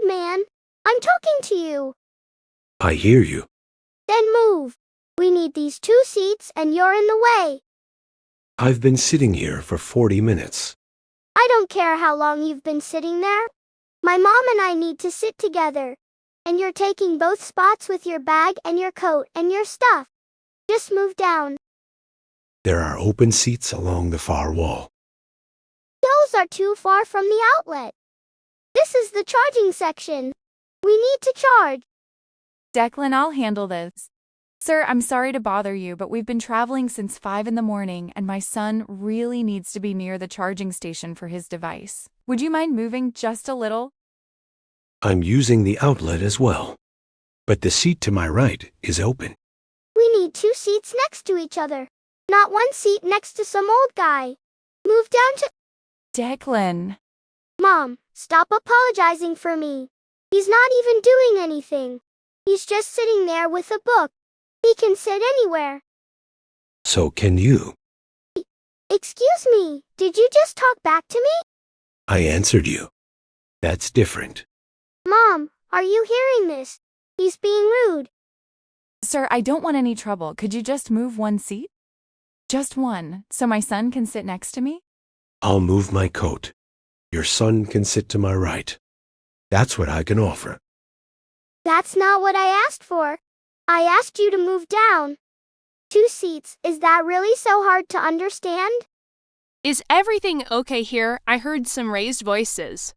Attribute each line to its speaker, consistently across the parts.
Speaker 1: man. I'm talking to you.
Speaker 2: I hear you.
Speaker 1: Then move. We need these 2 seats and you're in the way.
Speaker 2: I've been sitting here for 40 minutes.
Speaker 1: I don't care how long you've been sitting there. My mom and I need to sit together. And you're taking both spots with your bag and your coat and your stuff. Just move down.
Speaker 2: There are open seats along the far wall.
Speaker 1: Those are too far from the outlet. This is the charging section. We need to charge.
Speaker 3: Declan, I'll handle this. Sir, I'm sorry to bother you, but we've been traveling since 5 in the morning and my son really needs to be near the charging station for his device. Would you mind moving just a little?
Speaker 2: I'm using the outlet as well. But the seat to my right is open.
Speaker 1: We need 2 seats next to each other. Not 1 seat next to some old guy. Move down to...
Speaker 3: Declan.
Speaker 1: Mom, stop apologizing for me. He's not even doing anything. He's just sitting there with a book. He can sit anywhere.
Speaker 2: So can you.
Speaker 1: Excuse me, did you just talk back to me?
Speaker 2: I answered you. That's different.
Speaker 1: Mom, are you hearing this? He's being rude.
Speaker 3: Sir, I don't want any trouble. Could you just move 1 seat? Just 1, so my son can sit next to me?
Speaker 2: I'll move my coat. Your son can sit to my right. That's what I can offer.
Speaker 1: That's not what I asked for. I asked you to move down. 2 seats, is that really so hard to understand?
Speaker 4: Is everything okay here? I heard some raised voices.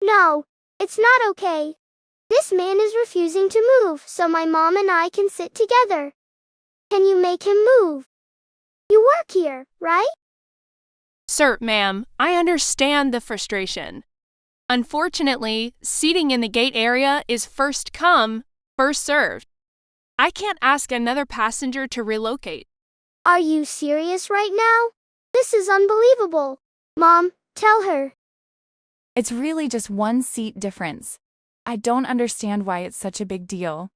Speaker 1: No, it's not okay. This man is refusing to move so my mom and I can sit together. Can you make him move? You work here, right?
Speaker 4: Sir, ma'am, I understand the frustration. Unfortunately, seating in the gate area is first come, first served. I can't ask another passenger to relocate.
Speaker 1: Are you serious right now? This is unbelievable. Mom, tell her.
Speaker 3: It's really just 1 seat difference. I don't understand why it's such a big deal.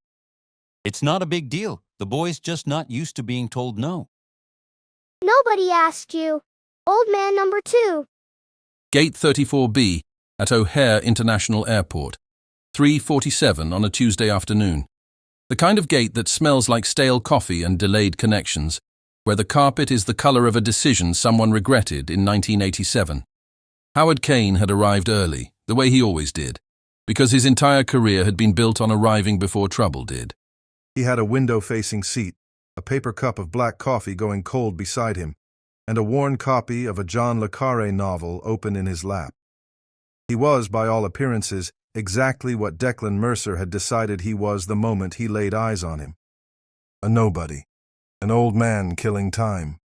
Speaker 5: It's not a big deal. The boy's just not used to being told no.
Speaker 1: Nobody asked you. Old man number 2.
Speaker 6: Gate 34B at O'Hare International Airport, 3:47 on a Tuesday afternoon. The kind of gate that smells like stale coffee and delayed connections, where the carpet is the color of a decision someone regretted in 1987. Howard Kane had arrived early, the way he always did, because his entire career had been built on arriving before trouble did.
Speaker 7: He had a window-facing seat, a paper cup of black coffee going cold beside him, and a worn copy of a John le Carré novel open in his lap. He was, by all appearances, exactly what Declan Mercer had decided he was the moment he laid eyes on him. A nobody. An old man killing time.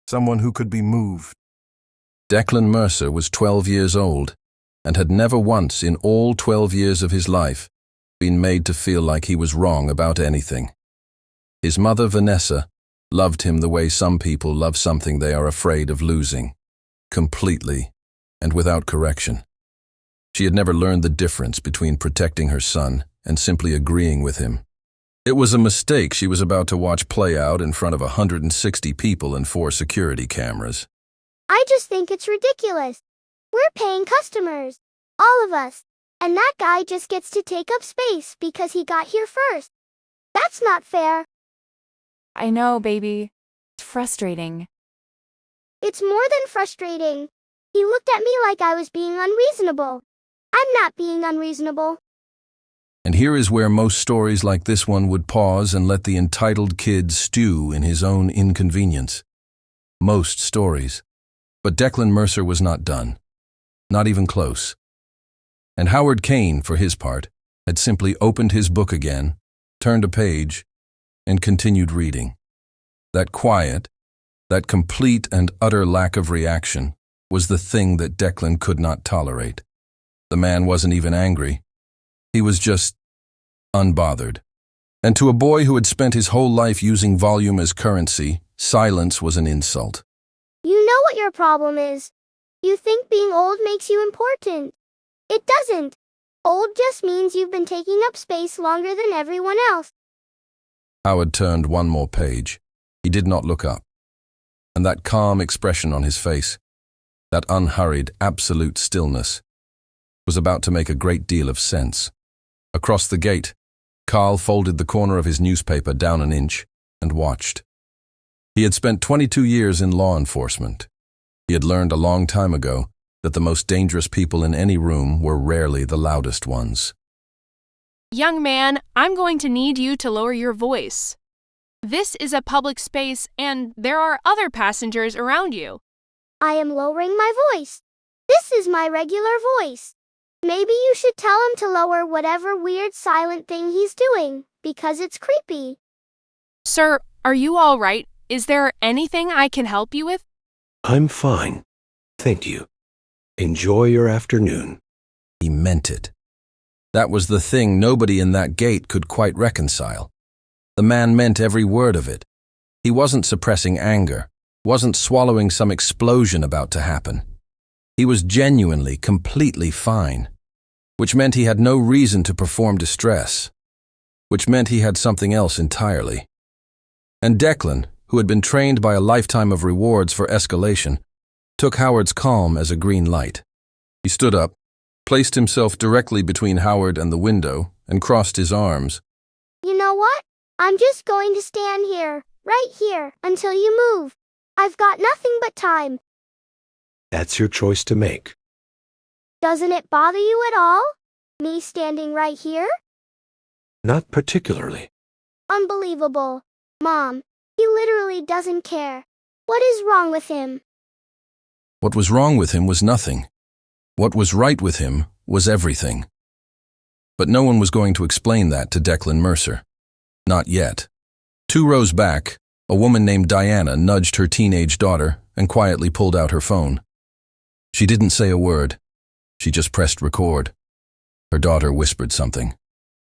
Speaker 7: Someone who could be moved.
Speaker 6: Declan Mercer was 12 years old and had never once in all 12 years of his life been made to feel like he was wrong about anything. His mother, Vanessa, loved him the way some people love something they are afraid of losing, completely and without correction. She had never learned the difference between protecting her son and simply agreeing with him. It was a mistake she was about to watch play out in front of 160 people and 4 security cameras.
Speaker 1: I just think it's ridiculous. We're paying customers. All of us. And that guy just gets to take up space because he got here first. That's not fair.
Speaker 3: I know, baby. It's frustrating.
Speaker 1: It's more than frustrating. He looked at me like I was being unreasonable. I'm not being unreasonable.
Speaker 6: And here is where most stories like this one would pause and let the entitled kid stew in his own inconvenience. Most stories. But Declan Mercer was not done. Not even close. And Howard Kane, for his part, had simply opened his book again, turned a page, and continued reading. That quiet, that complete and utter lack of reaction, was the thing that Declan could not tolerate. The man wasn't even angry. He was just unbothered. And to a boy who had spent his whole life using volume as currency, silence was an insult.
Speaker 1: You know what your problem is. You think being old makes you important. It doesn't. Old just means you've been taking up space longer than everyone else.
Speaker 6: Howard turned one more page. He did not look up. And that calm expression on his face, that unhurried, absolute stillness, was about to make a great deal of sense. Across the gate, Carl folded the corner of his newspaper down an inch and watched. He had spent 22 years in law enforcement. He had learned a long time ago that the most dangerous people in any room were rarely the loudest ones.
Speaker 4: Young man, I'm going to need you to lower your voice. This is a public space and there are other passengers around you.
Speaker 1: I am lowering my voice. This is my regular voice. Maybe you should tell him to lower whatever weird silent thing he's doing, because it's creepy.
Speaker 4: Sir, are you all right? Is there anything I can help you with?
Speaker 2: I'm fine. Thank you. Enjoy your afternoon.
Speaker 6: He meant it. That was the thing nobody in that gate could quite reconcile. The man meant every word of it. He wasn't suppressing anger, wasn't swallowing some explosion about to happen. He was genuinely, completely fine, which meant he had no reason to perform distress, which meant he had something else entirely. And Declan, who had been trained by a lifetime of rewards for escalation, took Howard's calm as a green light. He stood up, placed himself directly between Howard and the window, and crossed his arms.
Speaker 1: You know what? I'm just going to stand here, right here, until you move. I've got nothing but time.
Speaker 2: That's your choice to make.
Speaker 1: Doesn't it bother you at all? Me standing right here?
Speaker 2: Not particularly.
Speaker 1: Unbelievable. Mom, he literally doesn't care. What is wrong with him?
Speaker 6: What was wrong with him was nothing. What was right with him was everything. But no one was going to explain that to Declan Mercer. Not yet. 2 rows back, a woman named Diana nudged her teenage daughter and quietly pulled out her phone. She didn't say a word. She just pressed record. Her daughter whispered something.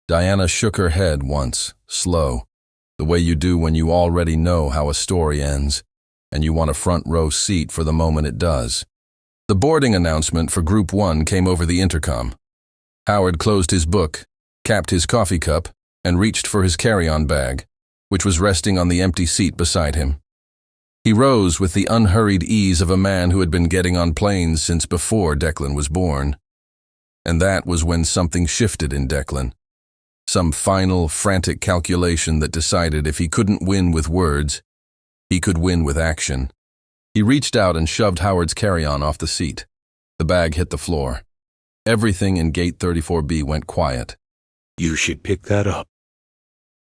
Speaker 6: Diana shook her head once, slow, the way you do when you already know how a story ends, and you want a front row seat for the moment it does. The boarding announcement for Group 1 came over the intercom. Howard closed his book, capped his coffee cup, and reached for his carry-on bag, which was resting on the empty seat beside him. He rose with the unhurried ease of a man who had been getting on planes since before Declan was born. And that was when something shifted in Declan. Some final, frantic calculation that decided if he couldn't win with words, he could win with action. He reached out and shoved Howard's carry-on off the seat. The bag hit the floor. Everything in Gate 34B went quiet.
Speaker 2: You should pick that up.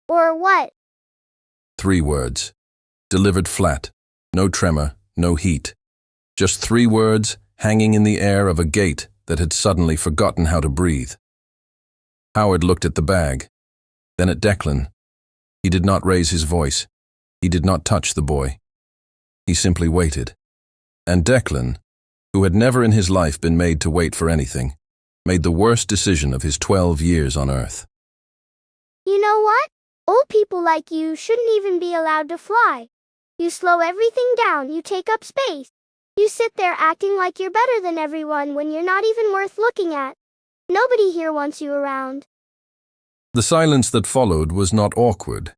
Speaker 1: Or what?
Speaker 6: 3 words. Delivered flat. No tremor, no heat. Just 3 words hanging in the air of a gate that had suddenly forgotten how to breathe. Howard looked at the bag, then at Declan. He did not raise his voice. He did not touch the boy. He simply waited. And Declan, who had never in his life been made to wait for anything, made the worst decision of his 12 years on Earth.
Speaker 1: You know what? Old people like you shouldn't even be allowed to fly. You slow everything down, you take up space. You sit there acting like you're better than everyone when you're not even worth looking at. Nobody here wants you around.
Speaker 6: The silence that followed was not awkward.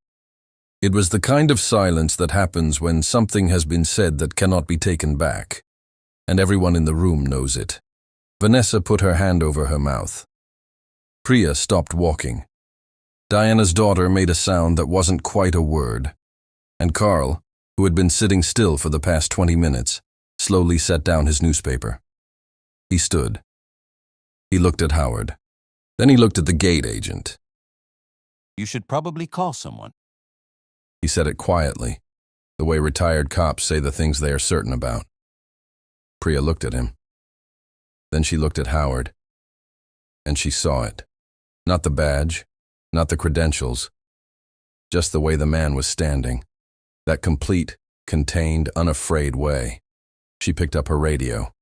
Speaker 6: It was the kind of silence that happens when something has been said that cannot be taken back, and everyone in the room knows it. Vanessa put her hand over her mouth. Priya stopped walking. Diana's daughter made a sound that wasn't quite a word, and Carl, who had been sitting still for the past 20 minutes, slowly set down his newspaper. He stood. He looked at Howard. Then he looked at the gate agent.
Speaker 5: You should probably call someone.
Speaker 6: He said it quietly, the way retired cops say the things they are certain about. Priya looked at him. Then she looked at Howard. And she saw it. Not the badge, not the credentials, just the way the man was standing. That complete, contained, unafraid way. She picked up her radio.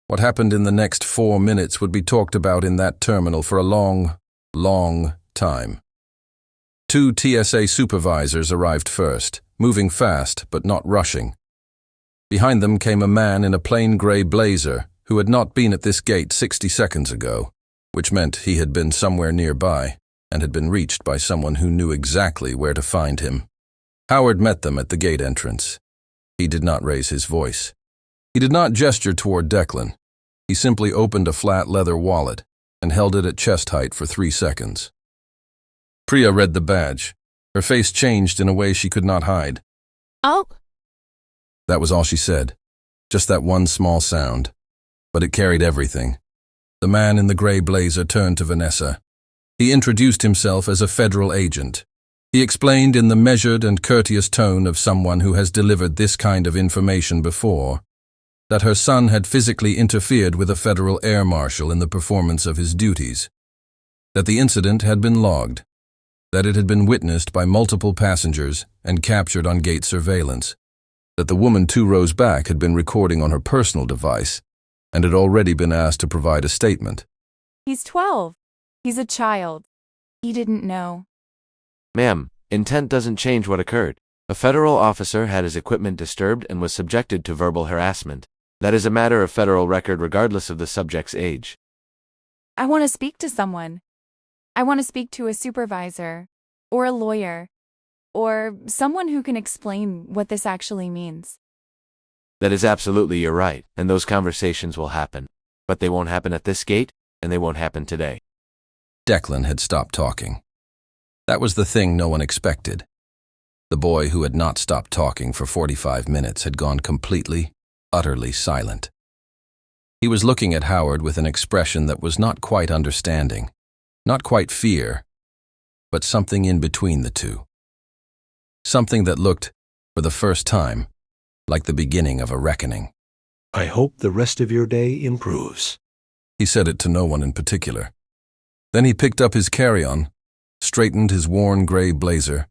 Speaker 6: What happened in the next 4 minutes would be talked about in that terminal for a long, long time. 2 TSA supervisors arrived first, moving fast but not rushing. Behind them came a man in a plain gray blazer who had not been at this gate 60 seconds ago, which meant he had been somewhere nearby and had been reached by someone who knew exactly where to find him. Howard met them at the gate entrance. He did not raise his voice. He did not gesture toward Declan. He simply opened a flat leather wallet and held it at chest height for 3 seconds. Priya read the badge. Her face changed in a way she could not hide.
Speaker 4: Oh,
Speaker 6: That was all she said. Just that one small sound. But it carried everything. The man in the gray blazer turned to Vanessa. He introduced himself as a federal agent. He explained in the measured and courteous tone of someone who has delivered this kind of information before, that her son had physically interfered with a federal air marshal in the performance of his duties, that the incident had been logged, that it had been witnessed by multiple passengers and captured on gate surveillance, that the woman 2 rows back had been recording on her personal device and had already been asked to provide a statement.
Speaker 3: He's 12. He's a child. He didn't know.
Speaker 8: Ma'am, intent doesn't change what occurred. A federal officer had his equipment disturbed and was subjected to verbal harassment. That is a matter of federal record regardless of the subject's age.
Speaker 3: I want to speak to someone. I want to speak to a supervisor, or a lawyer, or someone who can explain what this actually means.
Speaker 8: That is absolutely your right, and those conversations will happen. But they won't happen at this gate, and they won't happen today.
Speaker 6: Declan had stopped talking. That was the thing no one expected. The boy who had not stopped talking for 45 minutes had gone completely, utterly silent. He was looking at Howard with an expression that was not quite understanding, not quite fear, but something in between the two. Something that looked, for the first time, like the beginning of a reckoning.
Speaker 2: I hope the rest of your day improves.
Speaker 6: He said it to no one in particular. Then he picked up his carry-on, straightened his worn gray blazer,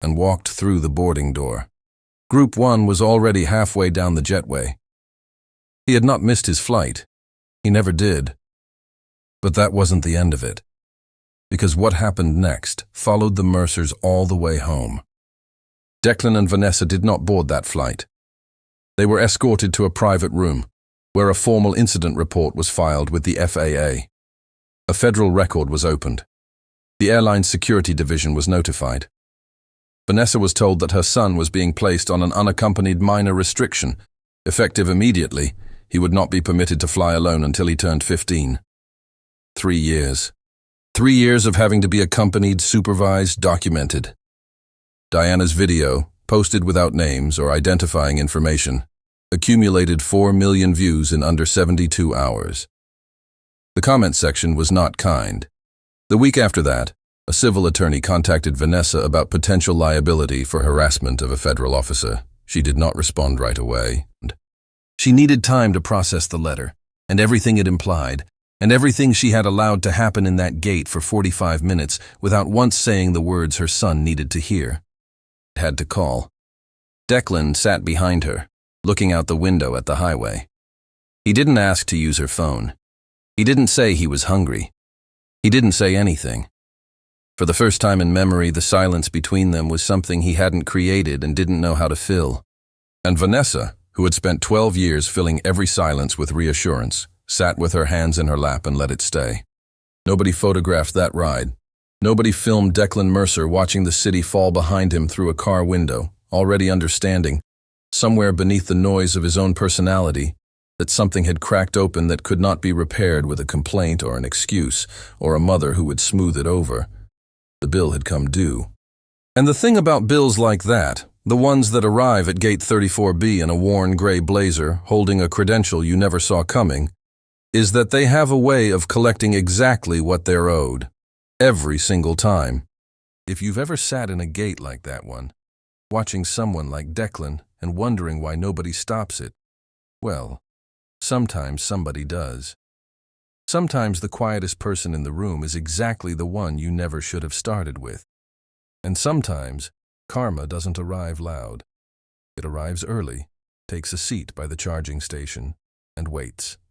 Speaker 6: and walked through the boarding door. Group 1 was already halfway down the jetway. He had not missed his flight. He never did. But that wasn't the end of it. Because what happened next followed the Mercers all the way home. Declan and Vanessa did not board that flight. They were escorted to a private room, where a formal incident report was filed with the FAA. A federal record was opened. The airline's security division was notified. Vanessa was told that her son was being placed on an unaccompanied minor restriction. Effective immediately, he would not be permitted to fly alone until he turned 15. 3 years. 3 years of having to be accompanied, supervised, documented. Diana's video, posted without names or identifying information, accumulated 4 million views in under 72 hours. The comment section was not kind. The week after that, a civil attorney contacted Vanessa about potential liability for harassment of a federal officer. She did not respond right away. She needed time to process the letter, and everything it implied, and everything she had allowed to happen in that gate for 45 minutes without once saying the words her son needed to hear. It had to call. Declan sat behind her, looking out the window at the highway. He didn't ask to use her phone. He didn't say he was hungry. He didn't say anything. For the first time in memory, the silence between them was something he hadn't created and didn't know how to fill. And Vanessa, who had spent 12 years filling every silence with reassurance, sat with her hands in her lap and let it stay. Nobody photographed that ride. Nobody filmed Declan Mercer watching the city fall behind him through a car window, already understanding, somewhere beneath the noise of his own personality, that something had cracked open that could not be repaired with a complaint or an excuse, or a mother who would smooth it over. The bill had come due. And the thing about bills like that, the ones that arrive at Gate 34B in a worn gray blazer, holding a credential you never saw coming, is that they have a way of collecting exactly what they're owed. Every single time. If you've ever sat in a gate like that one, watching someone like Declan and wondering why nobody stops it, well, sometimes somebody does. Sometimes the quietest person in the room is exactly the one you never should have started with. And sometimes karma doesn't arrive loud. It arrives early, takes a seat by the charging station, and waits.